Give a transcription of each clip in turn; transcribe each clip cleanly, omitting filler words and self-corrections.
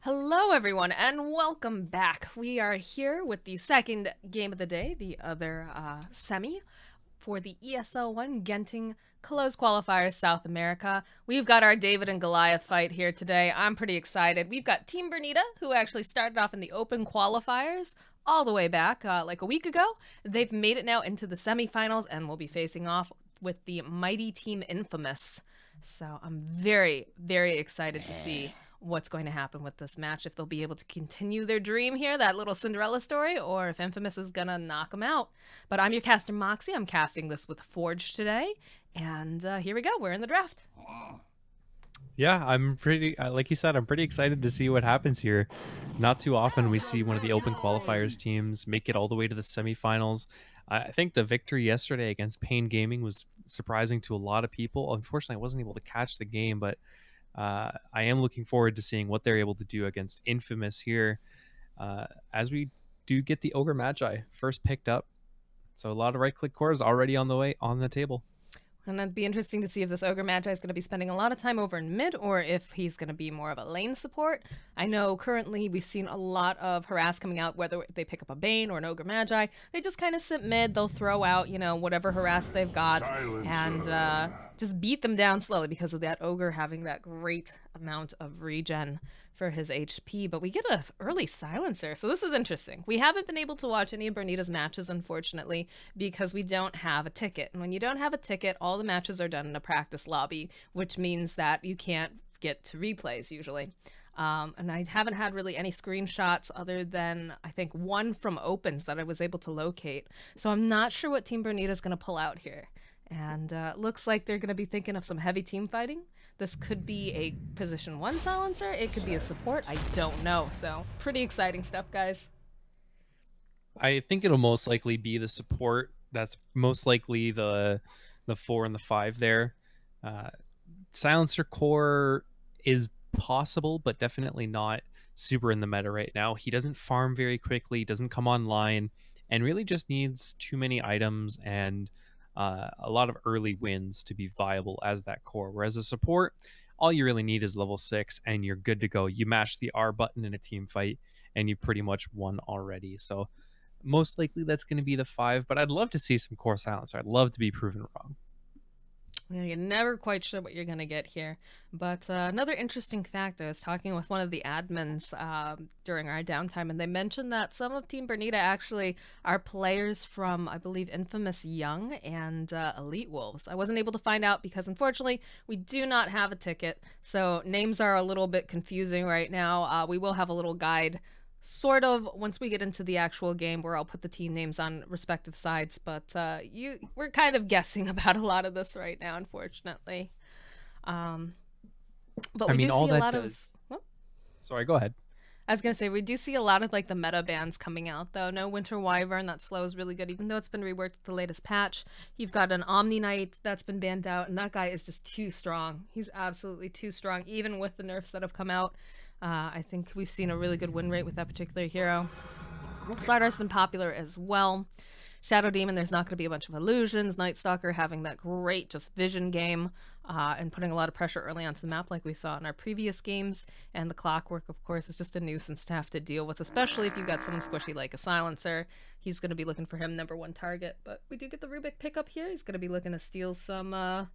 Hello everyone and welcome back. We are here with the second game of the day, the other semi for the ESL One Genting Close Qualifiers South America. We've got our David and Goliath fight here today. I'm pretty excited. We've got Team Bernita, who actually started off in the open qualifiers all the way back like a week ago. They've made it now into the semifinals and will be facing off with the mighty Team Infamous. So I'm very, very excited to see what's going to happen with this match, if they'll be able to continue their dream here, that little Cinderella story, or if Infamous is gonna knock them out. But I'm your caster Moxie. I'm casting this with Forge today, and here we go. We're in the draft. Yeah, I'm pretty, like you said, I'm pretty excited to see what happens here. Not too often we see one of the open qualifiers teams make it all the way to the semifinals. I think the victory yesterday against Pain Gaming was surprising to a lot of people. Unfortunately, I wasn't able to catch the game, but I am looking forward to seeing what they're able to do against Infamous here, as we do get the Ogre Magi first picked up. So a lot of right-click cores already on the way on the table. And that'd be interesting to see if this Ogre Magi is going to be spending a lot of time over in mid, or if he's going to be more of a lane support. I know currently we've seen a lot of harass coming out, whether they pick up a Bane or an Ogre Magi. They just kind of sit mid. They'll throw out, you know, whatever harass they've got and just beat them down slowly because of that Ogre having that great amount of regen for his HP. But we get an early silencer, so this is interesting. We haven't been able to watch any of Bernita's matches, unfortunately, because we don't have a ticket. And when you don't have a ticket, all the matches are done in a practice lobby, which means that you can't get to replays usually. And I haven't had really any screenshots other than, I think, one from opens that I was able to locate. So I'm not sure what Team Bernita is going to pull out here. And looks like they're going to be thinking of some heavy team fighting. This could be a position 1 silencer. It could be a support. I don't know. So pretty exciting stuff, guys. I think it'll most likely be the support. That's most likely the 4 and the 5 there. Silencer core is possible, but definitely not super in the meta right now. He doesn't farm very quickly, doesn't come online, and really just needs too many items and a lot of early wins to be viable as that core. Whereas a support, all you really need is level 6 and you're good to go. You mash the R button in a team fight and you've pretty much won already. So most likely that's going to be the 5, but I'd love to see some core silencer. I'd love to be proven wrong. Yeah, you're never quite sure what you're going to get here. But another interesting fact, I was talking with one of the admins during our downtime, and they mentioned that some of Team Bernita actually are players from, I believe, Infamous Young and Elite Wolves. I wasn't able to find out because, unfortunately, we do not have a ticket, so names are a little bit confusing right now. We will have a little guide sort of once we get into the actual game, where I'll put the team names on respective sides, but we're kind of guessing about a lot of this right now, unfortunately. But we do see a lot of... Sorry, go ahead. I was gonna say, we do see a lot of like the meta bans coming out though. No Winter Wyvern, that slow is really good, even though it's been reworked with the latest patch. You've got an Omni Knight that's been banned out, and that guy is just too strong. He's absolutely too strong, even with the nerfs that have come out. I think we've seen a really good win rate with that particular hero. Slider's been popular as well. Shadow Demon, there's not going to be a bunch of illusions. Night Stalker having that great just vision game and putting a lot of pressure early onto the map like we saw in our previous games. And the Clockwork, of course, is just a nuisance to have to deal with, especially if you've got someone squishy like a Silencer. He's going to be looking for him #1 target. But we do get the Rubik pickup here. He's going to be looking to steal some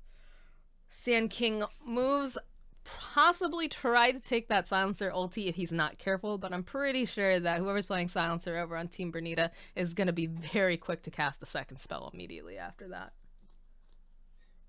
Sand King moves. Possibly try to take that Silencer ulti if he's not careful, but I'm pretty sure that whoever's playing Silencer over on Team Bernita is going to be very quick to cast a second spell immediately after that.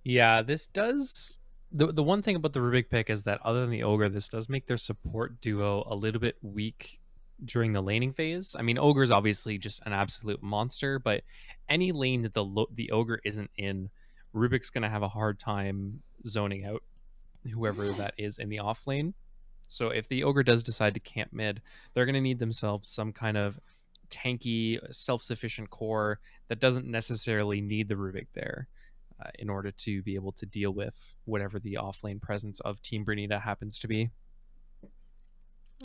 Yeah, this does... The one thing about the Rubik pick is that other than the Ogre, this does make their support duo a little bit weak during the laning phase. I mean, Ogre is obviously just an absolute monster, but any lane that the Ogre isn't in, Rubik's going to have a hard time zoning out whoever that is in the off lane. So if the Ogre does decide to camp mid, they're going to need themselves some kind of tanky, self-sufficient core that doesn't necessarily need the Rubik there in order to be able to deal with whatever the off lane presence of Team Bernita happens to be.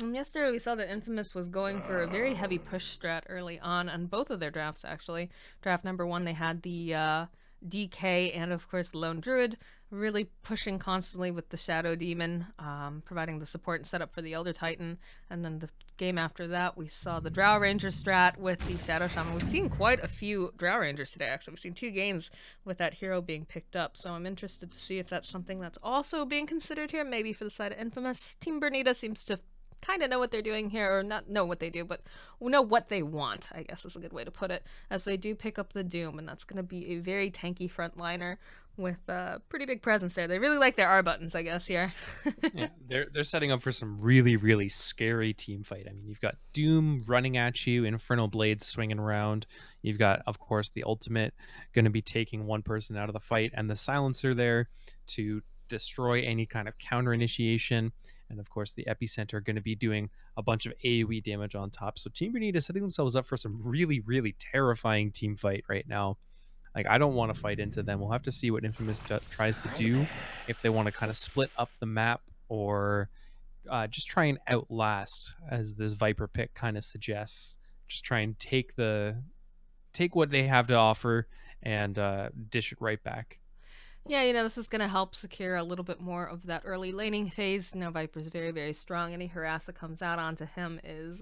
And yesterday we saw that Infamous was going for a very heavy push strat early on both of their drafts, actually. Draft #1, they had the DK and, of course, the Lone Druid. really pushing constantly with the Shadow Demon, providing the support and setup for the Elder Titan. And then the game after that, we saw the Drow Ranger strat with the Shadow Shaman. We've seen quite a few Drow Rangers today, actually. We've seen 2 games with that hero being picked up, so I'm interested to see if that's something that's also being considered here, maybe for the side of Infamous. Team Bernita seems to kind of know what they're doing here, or not know what they do, but know what they want, I guess is a good way to put it, as they do pick up the Doom, and that's going to be a very tanky frontliner with a pretty big presence there. They really like their R buttons, I guess, here. Yeah, they're setting up for some really, really scary team fight. I mean, you've got Doom running at you, Infernal Blades swinging around. You've got, of course, the ultimate going to be taking one person out of the fight, and the silencer there to destroy any kind of counter initiation. And of course, the epicenter are going to be doing a bunch of AoE damage on top. So Team Bernita is setting themselves up for some really, really terrifying team fight right now. Like, I don't want to fight into them. We'll have to see what Infamous tries to do, if they want to kind of split up the map or just try and outlast, as this Viper pick kind of suggests. Just try and take what they have to offer and dish it right back. Yeah, this is going to help secure a little bit more of that early laning phase. Now Viper's very, very strong. Any harass that comes out onto him is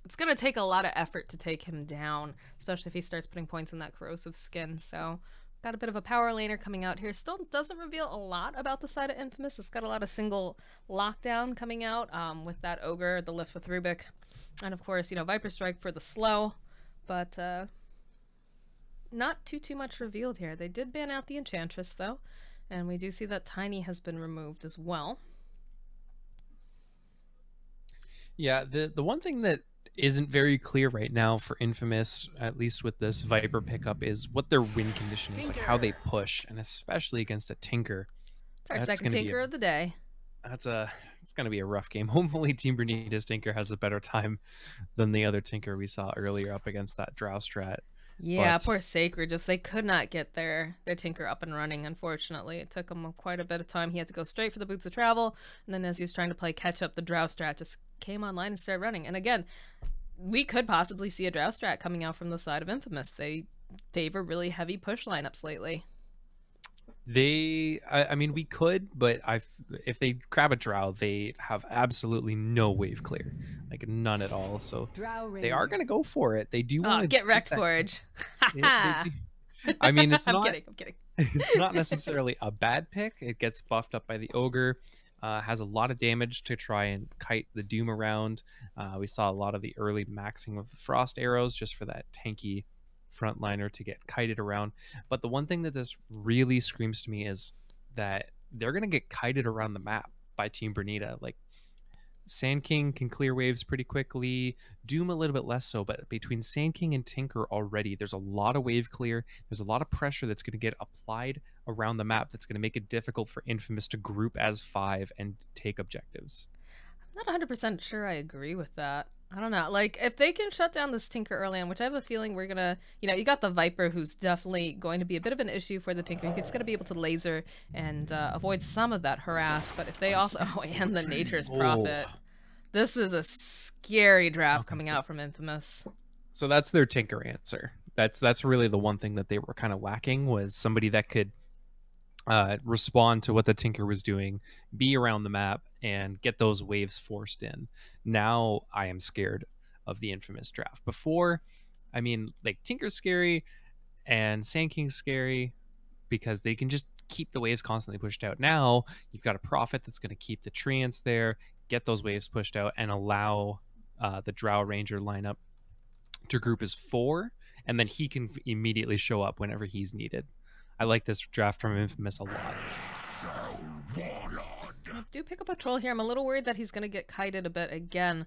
it's going to take a lot of effort to take him down, especially if he starts putting points in that corrosive skin. So got a bit of a power laner coming out here. Still doesn't reveal a lot about the side of Infamous. It's got a lot of single lockdown coming out with that Ogre, the lift with Rubik, and of course, Viper Strike for the slow, but not too much revealed here. They did ban out the Enchantress, though, and we do see that Tiny has been removed as well. Yeah, the one thing that isn't very clear right now for Infamous, at least with this Viper pickup, is what their win condition is, like how they push, and especially against a Tinker. It's our second Tinker of the day. It's going to be a rough game. Hopefully Team Bernita's Tinker has a better time than the other Tinker we saw earlier up against that Drow strat. Yeah, poor Sacred. They could not get their Tinker up and running, unfortunately. It took him quite a bit of time. He had to go straight for the Boots of Travel, and then as he was trying to play catch up, the Drow strat just came online and started running. And again, we could possibly see a Drow strat coming out from the side of Infamous. They favor really heavy push lineups lately. I mean, we could, but if they grab a Drow, they have absolutely no wave clear, like none at all. So they are going to go for it. They do want to get wrecked, Forge. I mean, it's I'm kidding. It's not necessarily a bad pick. It gets buffed up by the Ogre. Has a lot of damage to try and kite the Doom around. We saw a lot of the early maxing of the Frost arrows just for that tanky frontliner to get kited around. But the one thing that this really screams to me is that they're going to get kited around the map by Team Bernita. Like, Sand King can clear waves pretty quickly, Doom a little bit less so, but between Sand King and Tinker already, there's a lot of wave clear. There's a lot of pressure that's going to get applied around the map that's going to make it difficult for Infamous to group as 5 and take objectives. I'm not 100% sure I agree with that. I don't know. Like, if they can shut down this Tinker early on, which I have a feeling we're going to, you got the Viper, who's definitely going to be a bit of an issue for the Tinker. He's going to be able to laser and avoid some of that harass. But if they also, and the Nature's Prophet. This is a scary draft coming out from Infamous. So that's their Tinker answer. That's really the one thing that they were kind of lacking, was somebody that could respond to what the Tinker was doing, be around the map, and get those waves forced in. Now I am scared of the Infamous draft. Before, I mean, like, Tinker's scary and Sand King's scary because they can just keep the waves constantly pushed out. Now you've got a Prophet that's going to keep the Treants there, get those waves pushed out, and allow the Drow Ranger lineup to group as 4, and then he can immediately show up whenever he's needed. I like this draft from Infamous a lot. I do pick up a troll here. I'm a little worried that he's going to get kited a bit again.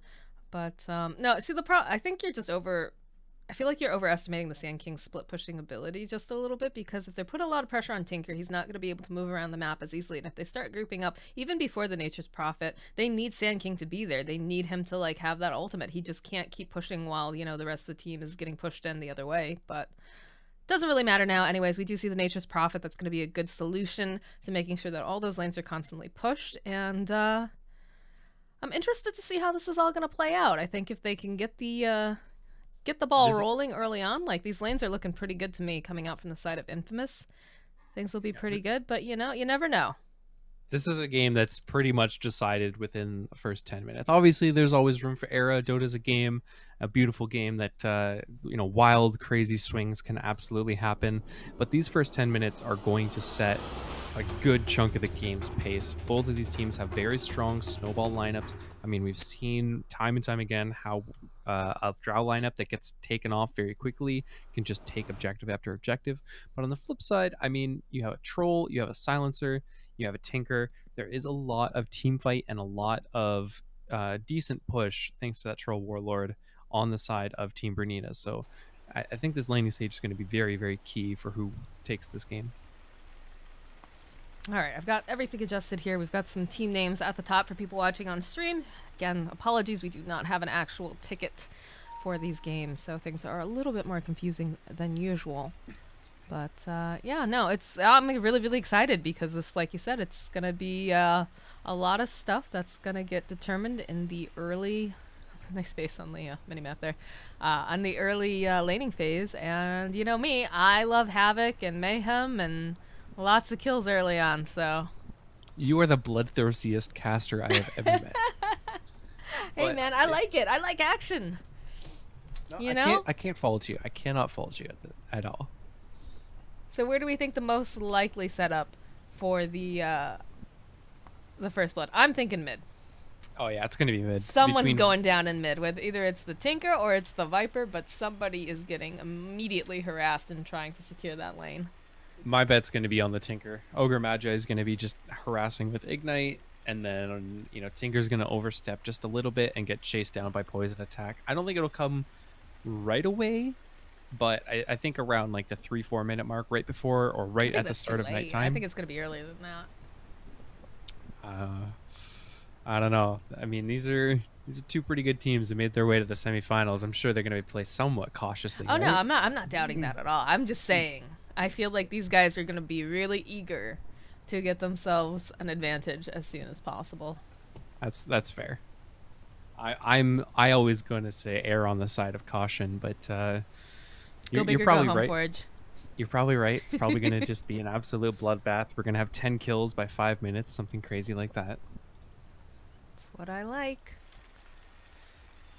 But, no, see, I think you're just I feel like you're overestimating the Sand King's split pushing ability just a little bit, because if they put a lot of pressure on Tinker, he's not going to be able to move around the map as easily. And if they start grouping up, even before the Nature's Prophet, they need Sand King to be there. They need him to, like, have that ultimate. He just can't keep pushing while, the rest of the team is getting pushed in the other way. But doesn't really matter now. Anyways, we do see the Nature's Prophet. That's going to be a good solution to making sure that all those lanes are constantly pushed. And I'm interested to see how this is all going to play out. I think if they can get the ball rolling early on, like, these lanes are looking pretty good to me coming out from the side of Infamous. things will be pretty good. But you know, you never know. This is a game that's pretty much decided within the first 10 minutes. Obviously, there's always room for error. Dota's a game, a beautiful game that, you know, wild, crazy swings can absolutely happen. But these first 10 minutes are going to set a good chunk of the game's pace. Both of these teams have very strong snowball lineups. I mean, we've seen time and time again how a Drow lineup that gets taken off very quickly can just take objective after objective. But on the flip side, I mean, you have a Troll, you have a Silencer, you have a Tinker. There is a lot of team fight and a lot of decent push thanks to that Troll Warlord on the side of Team Bernita. So I think this laning stage is going to be very, very key for who takes this game. All right, I've got everything adjusted here. We've got some team names at the top for people watching on stream. Again, apologies, we do not have an actual ticket for these games, so things are a little bit more confusing than usual. But yeah, no, I'm really, really excited because this, like you said, it's gonna be a lot of stuff that's gonna get determined in the early. Nice face on the minimap there. On the early laning phase, and you know me, I love Havoc and Mayhem and lots of kills early on, so. You are the bloodthirstiest caster I have ever met. Hey but, man, I like it. I like action. No, you know? I can't fault you. I cannot fault you at all. So where do we think the most likely setup for the first blood? I'm thinking mid. Oh yeah, it's gonna be mid. Someone's going down in mid, with either it's the Tinker or it's the Viper, but somebody is getting immediately harassed and trying to secure that lane. My bet's going to be on the Tinker. Ogre Magi is going to be just harassing with Ignite, and then, you know, Tinker's going to overstep just a little bit and get chased down by Poison Attack. I don't think it'll come right away, but I think around like the 3-4 minute mark, right before or right at the start of nighttime. I think it's going to be earlier than that. I don't know. I mean, these are two pretty good teams that made their way to the semifinals. I'm sure they're going to be played somewhat cautiously. Oh right? No, I'm not doubting that at all. I'm just saying. I feel like these guys are going to be really eager to get themselves an advantage as soon as possible. That's fair. I always going to say err on the side of caution, but you're probably right. Forge. You're probably right. It's probably going to just be an absolute bloodbath. We're going to have 10 kills by 5 minutes, something crazy like that. That's what I like.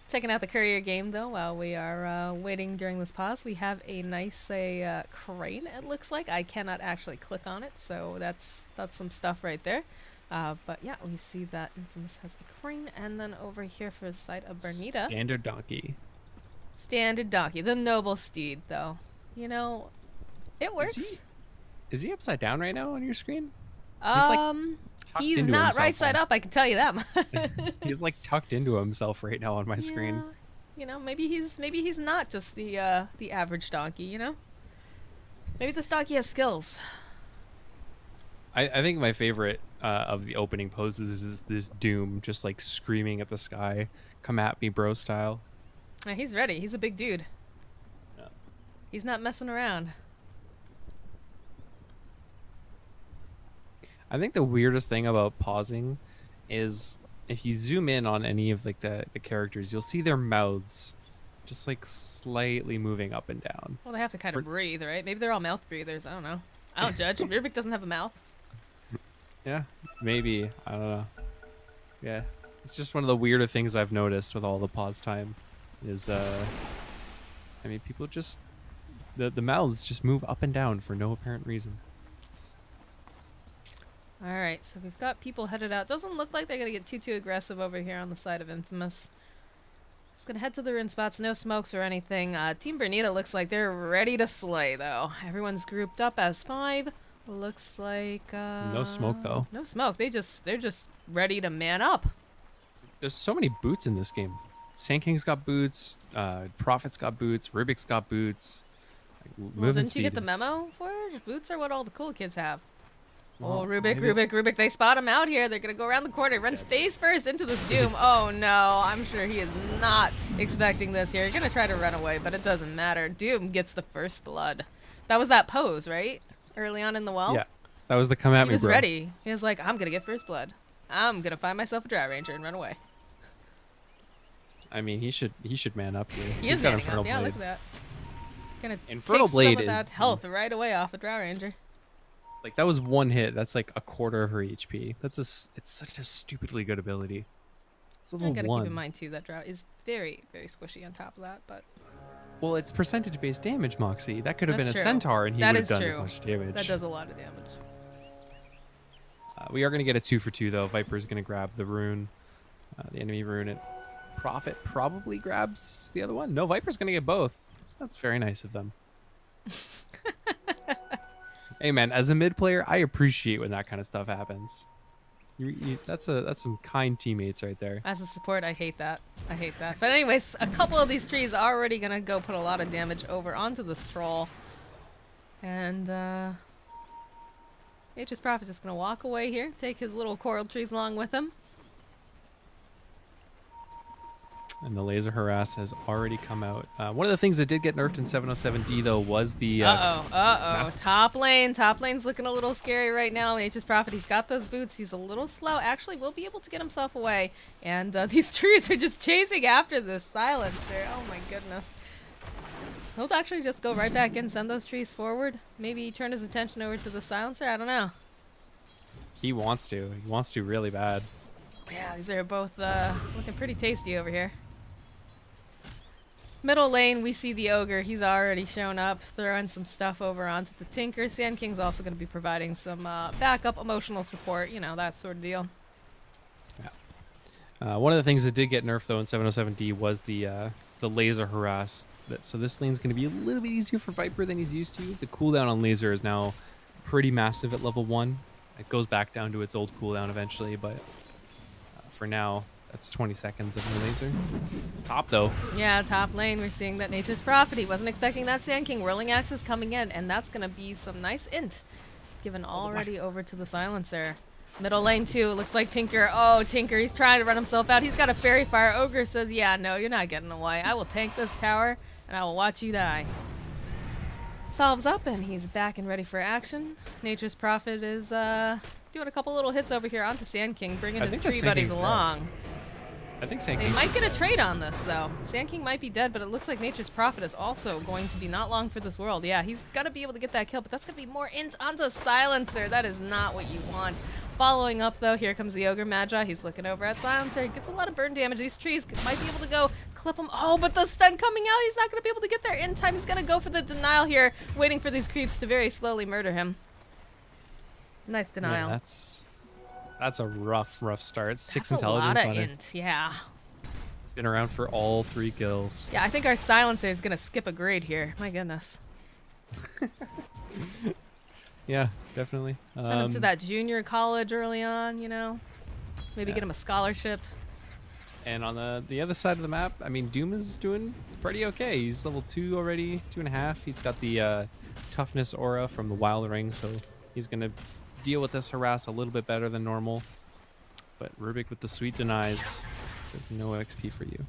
Checking out the courier game though while we are waiting during this pause. We have a nice crane, it looks like. I cannot actually click on it, so that's some stuff right there. But yeah, we see that Infamous has a crane, and then over here for the side of Bernita. Standard donkey. Standard donkey, the noble steed though. You know, it works. Is he upside down right now on your screen? He's not right side up, I can tell you that. He's like tucked into himself right now on my screen. You know, maybe he's not just the average donkey, you know? Maybe this donkey has skills. I think my favorite of the opening poses is this Doom just like screaming at the sky, "Come at me, bro" style. Yeah, he's ready. He's a big dude. Yeah. He's not messing around. I think the weirdest thing about pausing is if you zoom in on any of like the characters, you'll see their mouths just like slightly moving up and down. Well, they have to kind of breathe, right? Maybe they're all mouth breathers. I don't know. I don't judge. Rubik doesn't have a mouth. Yeah, maybe. I don't know. Yeah, it's just one of the weirder things I've noticed with all the pause time is, I mean, people just, the mouths just move up and down for no apparent reason. All right, so we've got people headed out. Doesn't look like they're going to get too aggressive over here on the side of Infamous. Just going to head to the ruin spots. No smokes or anything. Team Bernita looks like they're ready to slay, though. Everyone's grouped up as 5. Looks like... no smoke, though. No smoke. They're just ready to man up. There's so many boots in this game. Sand King's got boots. Prophet's got boots. Rubik's got boots. Like, well, didn't you get the memo for it? Boots are what all the cool kids have. Oh, Rubik, they spot him out here. They're going to go around the corner. Runs face first into this Doom. Oh, no. I'm sure he is not expecting this here. You're going to try to run away, but it doesn't matter. Doom gets the first blood. That was that pose, right? Early on in the well? Yeah. That was the come at me, bro. He was ready. He was like, I'm going to get first blood. I'm going to find myself a Drow Ranger and run away. I mean, he should man up here. He is manning up. Yeah, look at that. Gonna Infernal take Blade some of that health right away off a Drow Ranger. Like, that was one hit. That's like a quarter of her HP. It's such a stupidly good ability. It's level I gotta 1. keep in mind too that Drow is very, very squishy on top of that, but Well, it's percentage-based damage, Moxie. That could have been a true. centaur, and he That would have is done true. as much damage. That does a lot of damage. We are going to get a 2 for 2, though. Viper's going to grab the rune, the enemy rune. And Prophet probably grabs the other one. No, Viper's going to get both. That's very nice of them. Hey, man, as a mid player, I appreciate when that kind of stuff happens. That's some kind teammates right there. As a support, I hate that. I hate that. But anyways, a couple of these trees are already going to go put a lot of damage over onto this troll. And, Nature's Prophet just going to walk away here, take his little coral trees along with him. And the laser harass has already come out. One of the things that did get nerfed in 707D, though, was the... Top lane. Top lane's looking a little scary right now. Nature's Prophet, he's got those boots. He's a little slow. Actually, will be able to get himself away. And these trees are just chasing after this silencer. Oh, my goodness. He'll actually just go right back in, send those trees forward. Maybe turn his attention over to the silencer. I don't know. He wants to. He wants to really bad. Yeah, these are both looking pretty tasty over here. Middle lane, we see the Ogre. He's already shown up, throwing some stuff over onto the Tinker. Sand King's also going to be providing some backup emotional support, you know, that sort of deal. Yeah. One of the things that did get nerfed, though, in 707D was the laser harass. So this lane's going to be a little bit easier for Viper than he's used to. The cooldown on laser is now pretty massive at level 1. It goes back down to its old cooldown eventually, but for now... That's 20 seconds of the laser. Top, though. Yeah, top lane, we're seeing that Nature's Prophet. He wasn't expecting that Sand King. Whirling Axe is coming in, and that's going to be some nice int. Given already over to the silencer. Middle lane, too. Looks like Tinker. Oh, Tinker, he's trying to run himself out. He's got a Fairy Fire. Ogre says, yeah, no, you're not getting away. I will tank this tower, and I will watch you die. Solves up, and he's back and ready for action. Nature's Prophet is doing a couple little hits over here onto Sand King, bringing his tree buddies along. I think Sand King... They might get a trade on this, though. Sand King might be dead, but it looks like Nature's Prophet is also going to be not long for this world. Yeah, he's got to be able to get that kill, but that's going to be more int onto Silencer. That is not what you want. Following up, though, here comes the Ogre Magi. He's looking over at Silencer. He gets a lot of burn damage. These trees might be able to go clip him. Oh, but the stun coming out. He's not going to be able to get there in time. He's going to go for the denial here, waiting for these creeps to very slowly murder him. Nice denial. Yeah, that's a rough start. That's 6 intelligence a lot on of it. int, yeah. He's been around for all 3 kills. Yeah, I think our Silencer is going to skip a grade here. My goodness. Yeah, definitely. Send him to that junior college early on, you know? Maybe get him a scholarship. And on the other side of the map, I mean, Doom is doing pretty okay. He's level 2 already, 2.5. He's got the toughness aura from the Wild Ring, so he's going to deal with this harass a little bit better than normal. But Rubik with the sweet denies says no XP for you.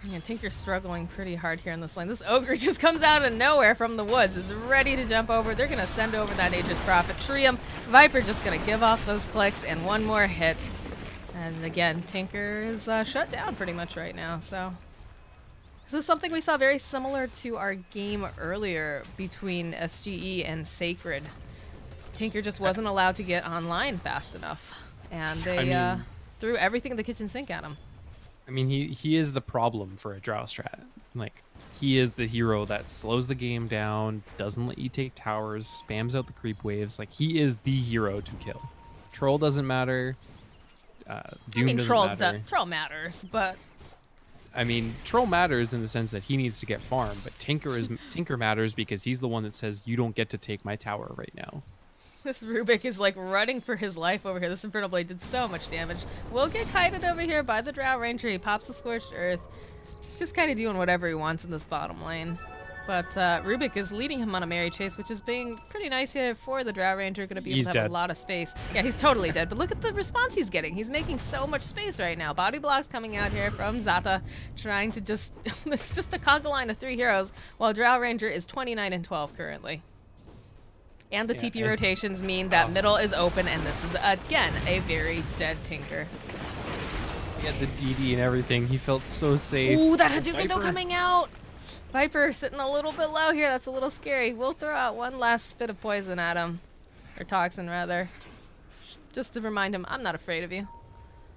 Yeah, Tinker's struggling pretty hard here in this lane. This Ogre just comes out of nowhere from the woods, is ready to jump over. They're going to send over that Nature's Prophet. Trium, Viper just going to give off those clicks and one more hit. And again, Tinker is shut down pretty much right now. So this is something we saw very similar to our game earlier between SGE and Sacred. Tinker just wasn't allowed to get online fast enough. And they threw everything in the kitchen sink at him. I mean, he is the problem for a Drow strat. Like, he is the hero that slows the game down, doesn't let you take towers, spams out the creep waves. Like, he is the hero to kill. Troll doesn't matter. Doom doesn't matter. Troll matters, but... I mean, Troll matters in the sense that he needs to get farmed, but Tinker matters because he's the one that says, you don't get to take my tower right now. This Rubik is like running for his life over here. This Infernal Blade did so much damage. Will get kited over here by the Drow Ranger. He pops the Scorched Earth. He's just kind of doing whatever he wants in this bottom lane. But Rubik is leading him on a merry chase, which is being pretty nice here for the Drow Ranger. Going to be able to have a lot of space. Yeah, he's totally dead. But look at the response he's getting. He's making so much space right now. Body blocks coming out here from Zata, trying to just... it's just a conga line of 3 heroes, while Drow Ranger is 29 and 12 currently. And the TP rotations mean that middle is open, and this is, again, a very dead Tinker. He had the DD and everything. He felt so safe. Ooh, that Hadouken though coming out! Viper sitting a little bit low here. That's a little scary. We'll throw out one last bit of poison at him. Or toxin, rather. Just to remind him, I'm not afraid of you.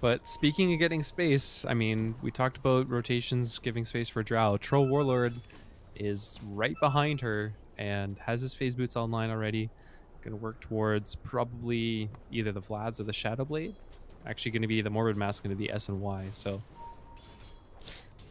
But speaking of getting space, I mean, we talked about rotations giving space for Drow. Troll Warlord is right behind her and has his phase boots online already. Going to work towards probably either the Vlads or the Shadowblade. Actually going to be the Morbid Mask going to be S and Y, so...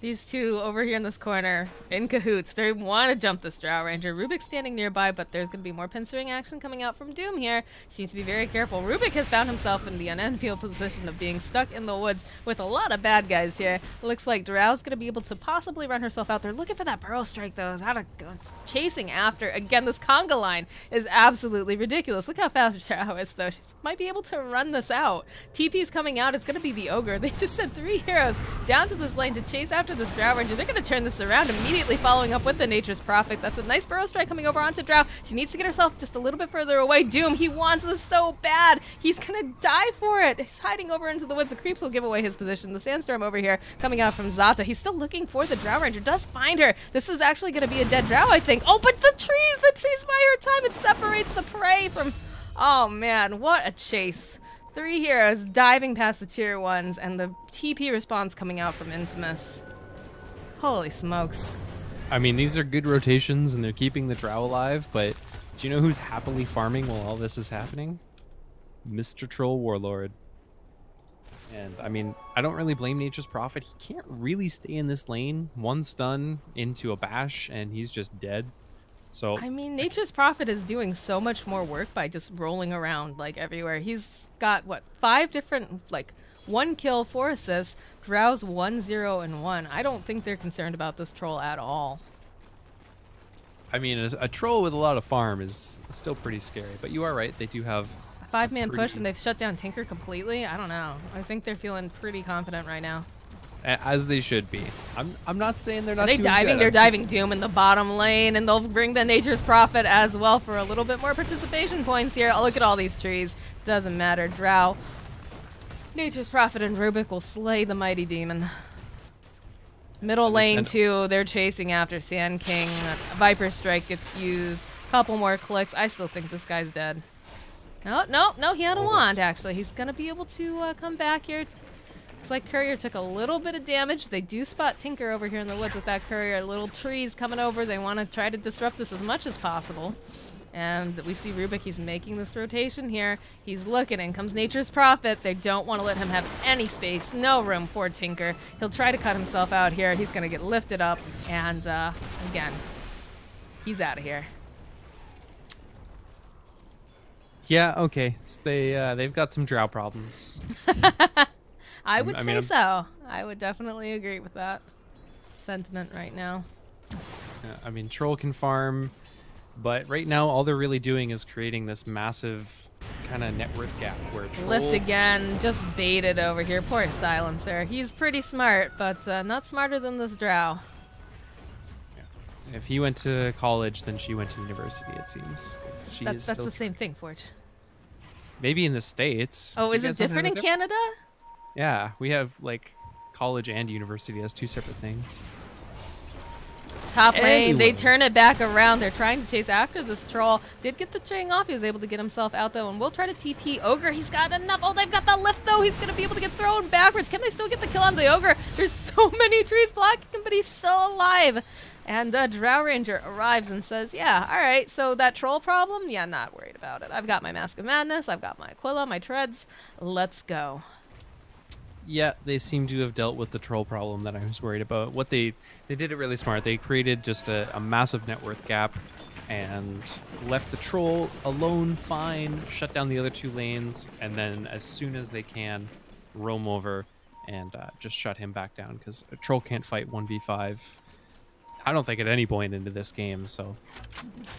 These two over here in this corner, in cahoots. They want to jump this Drow Ranger. Rubik's standing nearby, but there's going to be more pincering action coming out from Doom here. She needs to be very careful. Rubik has found himself in the unenviable position of being stuck in the woods with a lot of bad guys here. Looks like Drow's going to be able to possibly run herself out there. Looking for that burrow strike, though. How to go chasing after. Again, this conga line is absolutely ridiculous. Look how fast Drow is, though. She might be able to run this out. TP's coming out. It's going to be the Ogre. They just sent 3 heroes down to this lane to chase after this Drow Ranger. They're going to turn this around, immediately following up with the Nature's Prophet. That's a nice burrow strike coming over onto Drow. She needs to get herself just a little bit further away. Doom, he wants this so bad. He's going to die for it. He's hiding over into the woods. The creeps will give away his position. The Sandstorm over here coming out from Zata. He's still looking for the Drow Ranger. Does find her. This is actually going to be a dead Drow, I think. Oh, but the trees buy her time. It separates the prey from... Oh, man, what a chase. 3 heroes diving past the tier 1s, and the TP response coming out from Infamous. Holy smokes. I mean, these are good rotations, and they're keeping the Drow alive, but do you know who's happily farming while all this is happening? Mr. Troll Warlord. And, I mean, I don't really blame Nature's Prophet. He can't really stay in this lane. 1 stun into a bash, and he's just dead. So I mean, Nature's Prophet is doing so much more work by just rolling around, like, everywhere. He's got, what, 5 different, like, 1 kill, 4 assists. Drow's 1, 0, and 1. I don't think they're concerned about this troll at all. I mean, a troll with a lot of farm is still pretty scary, but you are right. They do have A 5-man push, and they've shut down Tinker completely? I don't know. I think they're feeling pretty confident right now. As they should be. I'm not saying they're not. Are they doing diving? good. They're diving Doom in the bottom lane, and they'll bring the Nature's Prophet as well for a little bit more participation points here. Oh, look at all these trees. Doesn't matter. Drow, Nature's Prophet, and Rubik will slay the mighty demon. Middle lane too. They're chasing after Sand King. Viper Strike gets used. Couple more clicks. I still think this guy's dead. No, he had a wand, actually. He's going to be able to come back here. Looks like Courier took a little bit of damage. They do spot Tinker over here in the woods with that Courier. Little trees coming over. They want to try to disrupt this as much as possible. And we see Rubik. He's making this rotation here. He's looking. In comes Nature's Prophet. They don't want to let him have any space. No room for Tinker. He'll try to cut himself out here. He's going to get lifted up. And again, he's out of here. Yeah, okay. So they've got some Drow problems. I would say so. I would definitely agree with that sentiment right now. I mean, Troll can farm, but right now all they're really doing is creating this massive kind of net worth gap where Troll... Lift again, just baited over here. Poor Silencer. He's pretty smart, but not smarter than this Drow. Yeah. If he went to college, then she went to university, it seems. That's the same thing, Forge. Maybe in the States. Oh, is it different in Canada? Yeah, we have like college and university as 2 separate things. Top lane, they turn it back around. They're trying to chase after this troll. Did get the chain off. He was able to get himself out though, and we'll try to TP Ogre. He's got enough. Oh, they've got the lift though. He's going to be able to get thrown backwards. Can they still get the kill on the Ogre? There's so many trees blocking him, but he's still alive. And Drow Ranger arrives and says, yeah, all right, so that troll problem, yeah, not worried about it. I've got my Mask of Madness. I've got my Aquila, my Treads. Let's go. Yeah, they seem to have dealt with the troll problem that I was worried about. What they did it really smart. They created just a massive net worth gap and left the troll alone fine, shut down the other 2 lanes, and then as soon as they can, roam over and just shut him back down because a troll can't fight 1v5. I don't think at any point into this game, so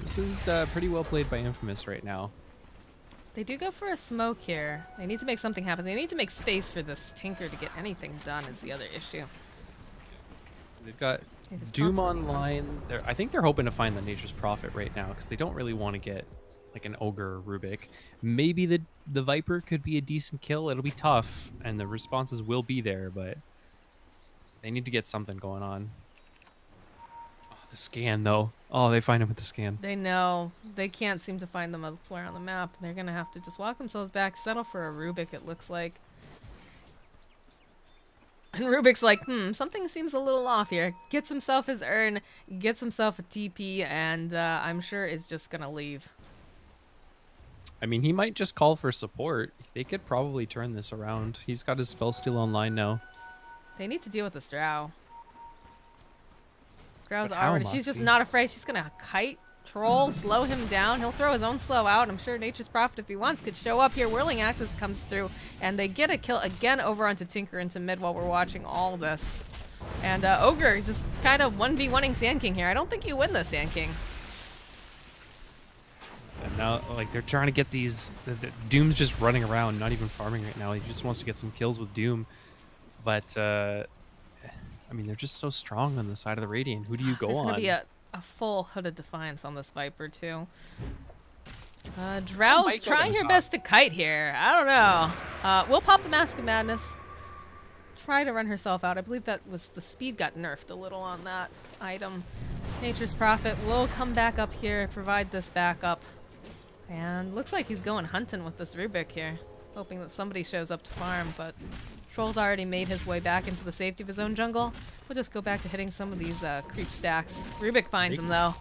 this is pretty well played by Infamous right now. They do go for a smoke here. They need to make something happen. They need to make space for this Tinker to get anything done is the other issue. They've got Doom online. I think they're hoping to find the Nature's Prophet right now because they don't really want to get like an Ogre or Rubik. Maybe the Viper could be a decent kill. It'll be tough, and the responses will be there, but they need to get something going on. The scan, though. Oh, they find him with the scan. They know. They can't seem to find them elsewhere on the map. They're going to have to just walk themselves back, settle for a Rubik, it looks like. And Rubik's like, something seems a little off here. Gets himself his urn, gets himself a TP, and I'm sure is just going to leave. I mean, he might just call for support. They could probably turn this around. He's got his spell steal online now. They need to deal with this Drow. Drow's But how, already, she's just Moxie? not afraid. She's going to kite, troll, slow him down. He'll throw his own slow out. I'm sure Nature's Prophet, if he wants, could show up here. Whirling Axis comes through, and they get a kill again over onto Tinker into mid while we're watching all this. And Ogre just kind of 1v1ing Sand King here. I don't think you win this, Sand King. And now, like, they're trying to get these... Doom's just running around, not even farming right now. He just wants to get some kills with Doom. But, I mean, they're just so strong on the side of the Radiant. Who do you go There's on? going to be a full Hooded Defiance on this Viper, too. Drow's trying her best to kite here. I don't know. We'll pop the Mask of Madness. Try to run herself out. I believe that was the speed got nerfed a little on that item. Nature's Prophet will come back up here, provide this backup. And looks like he's going hunting with this Rubik here. Hoping that somebody shows up to farm, but Troll's already made his way back into the safety of his own jungle. We'll just go back to hitting some of these creep stacks. Rubik finds him though.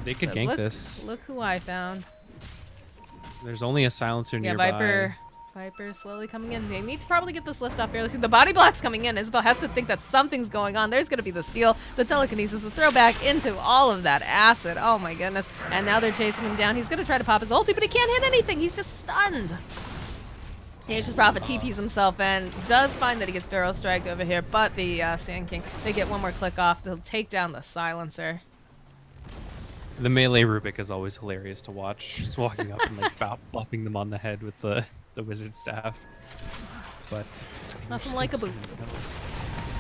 They could gank this. Look who I found. There's only a silencer nearby. Viper slowly coming in. They need to probably get this lift off here. See the body block's coming in. Isabel has to think that something's going on. There's going to be the steal, the telekinesis, the throwback into all of that acid. Oh my goodness. And now they're chasing him down. He's going to try to pop his ulti, but he can't hit anything. He's just stunned. Nature's Prophet TPs himself and does find that he gets Pharaoh Strike over here, but the Sand King, they get one more click off. They'll take down the silencer. The melee Rubik is always hilarious to watch. Just walking up and like bopping them on the head with the wizard staff. But nothing like a boot.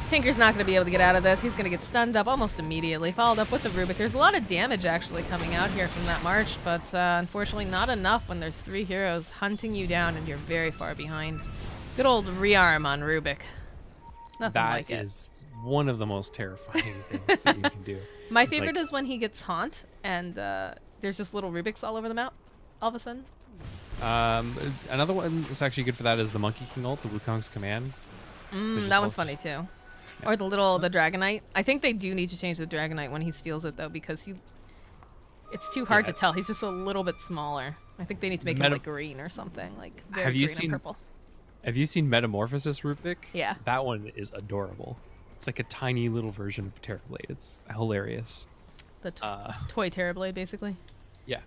Tinker's not going to be able to get out of this. He's going to get stunned up almost immediately, followed up with the Rubik. There's a lot of damage actually coming out here from that march, but unfortunately not enough when there's 3 heroes hunting you down and you're very far behind. Good old rearm on Rubik. Nothing like it. That is one of the most terrifying things that you can do. My favorite is when he gets haunt and there's just little Rubiks all over the map all of a sudden. Another one that's actually good for that is the Monkey King ult, the Wukong's command. That one's funny too. Yeah. Or the Dragonite. I think they do need to change the Dragonite when he steals it though, because it's too hard to tell. He's just a little bit smaller. I think they need to make him like green or something, like very green and purple. Have you seen Metamorphosis Rubik? Yeah. That one is adorable. It's like a tiny little version of Terrorblade. It's hilarious. The toy Terrorblade, basically. Yeah.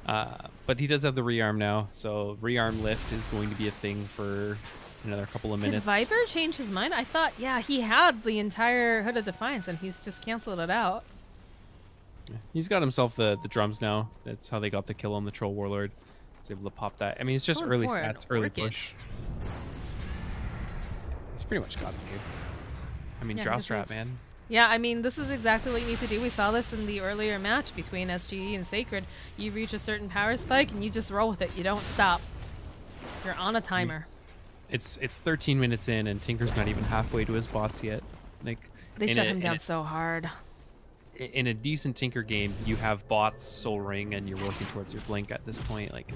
But he does have the rearm now, so rearm lift is going to be a thing for another couple of minutes. Did Viper change his mind? I thought, yeah, he had the entire Hood of Defiance and he's just canceled it out. Yeah. He's got himself the drums now. That's how they got the kill on the Troll Warlord. He's able to pop that. I mean, it's just early stats, early push. He's pretty much got it, dude. I mean, draw strat, man. Yeah, I mean, this is exactly what you need to do. We saw this in the earlier match between SGE and Sacred. You reach a certain power spike and you just roll with it. You don't stop. You're on a timer. It's 13 minutes in and Tinker's not even halfway to his bots yet. Like they shut him down so hard. In a decent Tinker game, you have bots, Soul Ring, and you're working towards your Blink at this point. Like,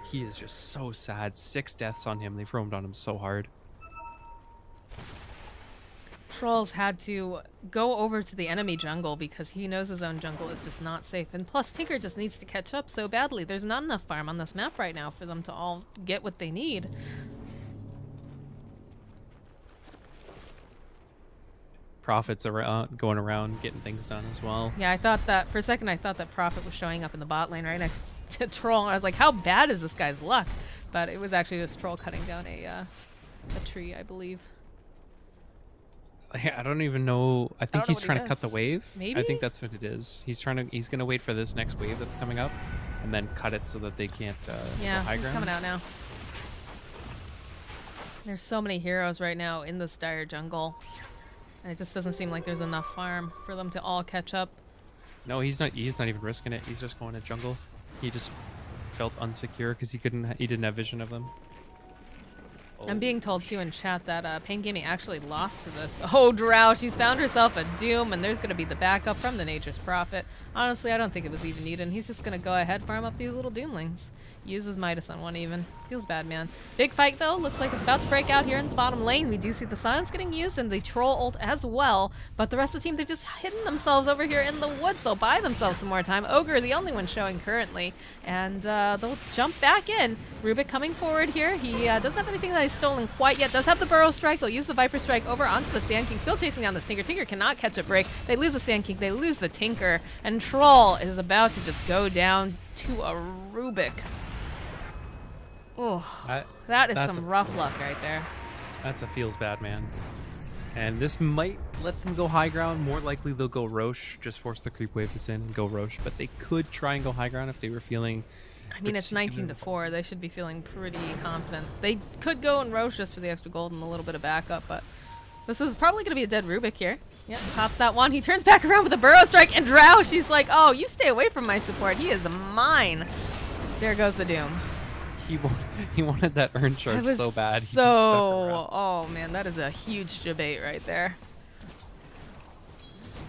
he is just so sad. 6 deaths on him. They've roamed on him so hard. Trolls had to go over to the enemy jungle because he knows his own jungle is just not safe. And plus, Tinker just needs to catch up so badly. There's not enough farm on this map right now for them to all get what they need. Prophet's going around getting things done as well. Yeah, I thought that for a second. I thought that Prophet was showing up in the bot lane right next to Troll. I was like, how bad is this guy's luck? But it was actually just Troll cutting down a tree, I believe. I don't even know. I think he's trying to cut the wave. Maybe? I think that's what it is. He's gonna wait for this next wave that's coming up, and then cut it so that they can't. Yeah, go high he's ground. coming out now. There's so many heroes right now in this dire jungle. And it just doesn't seem like there's enough farm for them to all catch up. No, he's not even risking it. He's just going to jungle. He just felt unsecure because he didn't have vision of them. I'm being told too in chat that Pain Gaming actually lost to this. Oh, Drow, she's found herself a Doom, and there's going to be the backup from the Nature's Prophet. Honestly, I don't think it was even needed. He's just going to go ahead, farm up these little Doomlings. Uses Midas on one even. Feels bad, man. Big fight, though. Looks like it's about to break out here in the bottom lane. We do see the Silence getting used and the Troll ult as well. But the rest of the team, they've just hidden themselves over here in the woods. They'll buy themselves some more time. Ogre, the only one showing currently. And they'll jump back in. Rubik coming forward here. He doesn't have anything that he's stolen quite yet. Does have the Burrow Strike. They'll use the Viper Strike over onto the Sand King. Still chasing down this Tinker. Tinker cannot catch a break. They lose the Sand King. They lose the Tinker. And Troll is about to just go down to a Rubik. Oh, that is some rough luck right there. That's a feels bad, man. And this might let them go high ground. More likely they'll go Roche, just force the creep wave in and go Roche. But they could try and go high ground if they were feeling... I mean, it's 19-4. They should be feeling pretty confident. They could go and Roche just for the extra gold and a little bit of backup, but this is probably going to be a dead Rubik here. Yep, pops that one. He turns back around with a Burrow Strike, and Drow, she's like, oh, you stay away from my support. He is mine. There goes the Doom. He wanted that urn charge so bad. Oh man, that is a huge debate right there.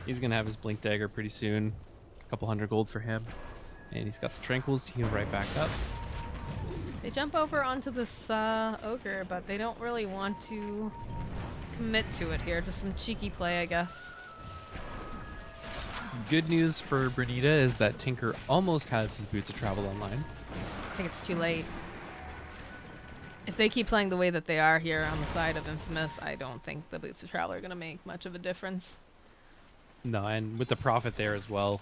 He's gonna have his blink dagger pretty soon. A couple hundred gold for him, and he's got the tranquils to heal right back up. They jump over onto this ogre, but they don't really want to commit to it here. Just some cheeky play, I guess. Good news for Bernita is that Tinker almost has his Boots of Travel online. I think it's too late. If they keep playing the way that they are here on the side of Infamous, I don't think the Boots of Travel are going to make much of a difference. No, and with the Prophet there as well,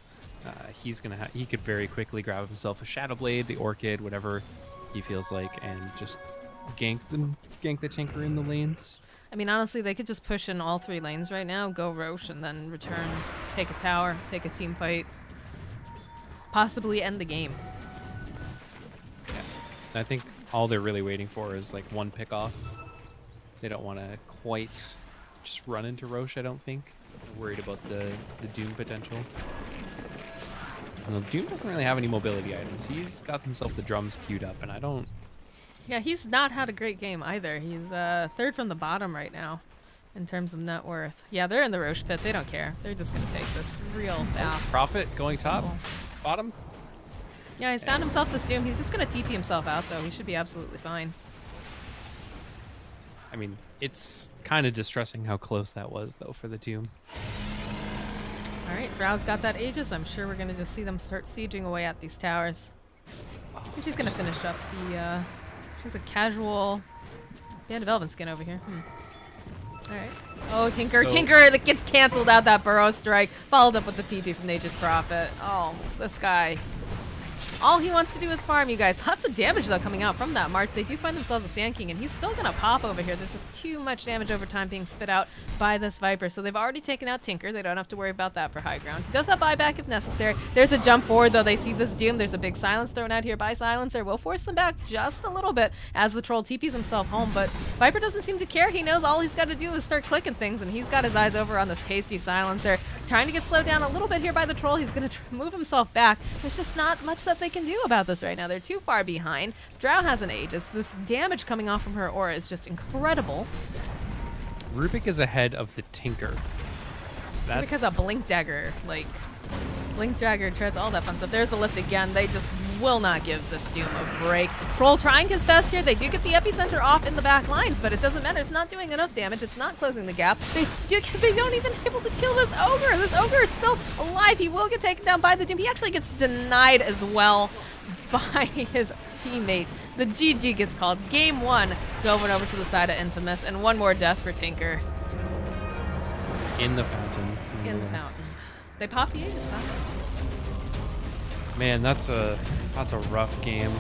he could very quickly grab himself a Shadow Blade, the Orchid, whatever he feels like, and just gank the Tinker in the lanes. I mean, honestly, they could just push in all three lanes right now, go Roche, and then return, take a tower, take a team fight, possibly end the game. I think all they're really waiting for is like one pick off. They don't want to quite just run into Roche, I don't think. They're worried about the Doom potential. And the Doom doesn't really have any mobility items. He's got himself the drums queued up, and I don't... Yeah, he's not had a great game either. He's third from the bottom right now in terms of net worth. Yeah, they're in the Roche pit. They don't care. They're just going to take this real fast. Prophet going top, bottom. Yeah, he's found himself this Doom. He's just going to TP himself out, though. He should be absolutely fine. I mean, it's kind of distressing how close that was, though, for the Doom. All right, Drow's got that Aegis. I'm sure we're going to just see them start sieging away at these towers. And she's going to finish up the... She's a casual Band of Elven skin over here. All right. Oh, Tinker. Tinker that gets canceled out, that Burrow Strike. Followed up with the TP from Nature's Prophet. Oh, this guy. All he wants to do is farm, you guys. Lots of damage, though, coming out from that March. They do find themselves a Sand King, and he's still going to pop over here. There's just too much damage over time being spit out by this Viper. So they've already taken out Tinker. They don't have to worry about that for high ground. He does have buyback if necessary. There's a jump forward, though. They see this Doom. There's a big silence thrown out here by Silencer. We'll force them back just a little bit as the Troll TPs himself home, but Viper doesn't seem to care. He knows all he's got to do is start clicking things, and he's got his eyes over on this tasty Silencer. Trying to get slowed down a little bit here by the Troll. He's going to move himself back. There's just not much that they can do about this right now. They're too far behind. Drow has an Aegis. This damage coming off from her aura is just incredible. Rubik is ahead of the Tinker. That's... Rubik has a Blink Dagger, like Blink Dagger, treads, all that fun stuff. There's the lift again. They just will not give this Doom a break. Troll trying his best here. They do get the epicenter off in the back lines, but it doesn't matter. It's not doing enough damage. It's not closing the gap. They don't even able to kill this Ogre. This Ogre is still alive. He will get taken down by the Doom. He actually gets denied as well by his teammate. The GG gets called. Game 1 going over to the side of Infamous, and one more death for Tinker. In the fountain. In the fountain. They popped the Aegis, huh? Man, that's a rough game.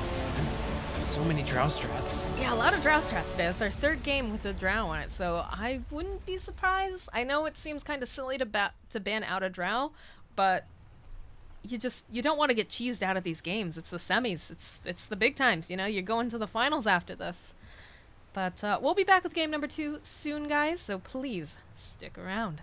So many Drow strats. Yeah, a lot of Drow strats today. That's our third game with the Drow on it, so I wouldn't be surprised. I know it seems kind of silly to ban out a Drow, but you don't want to get cheesed out of these games. It's the semis. It's the big times, you know? You're going to the finals after this. But we'll be back with game number 2 soon, guys, so please stick around.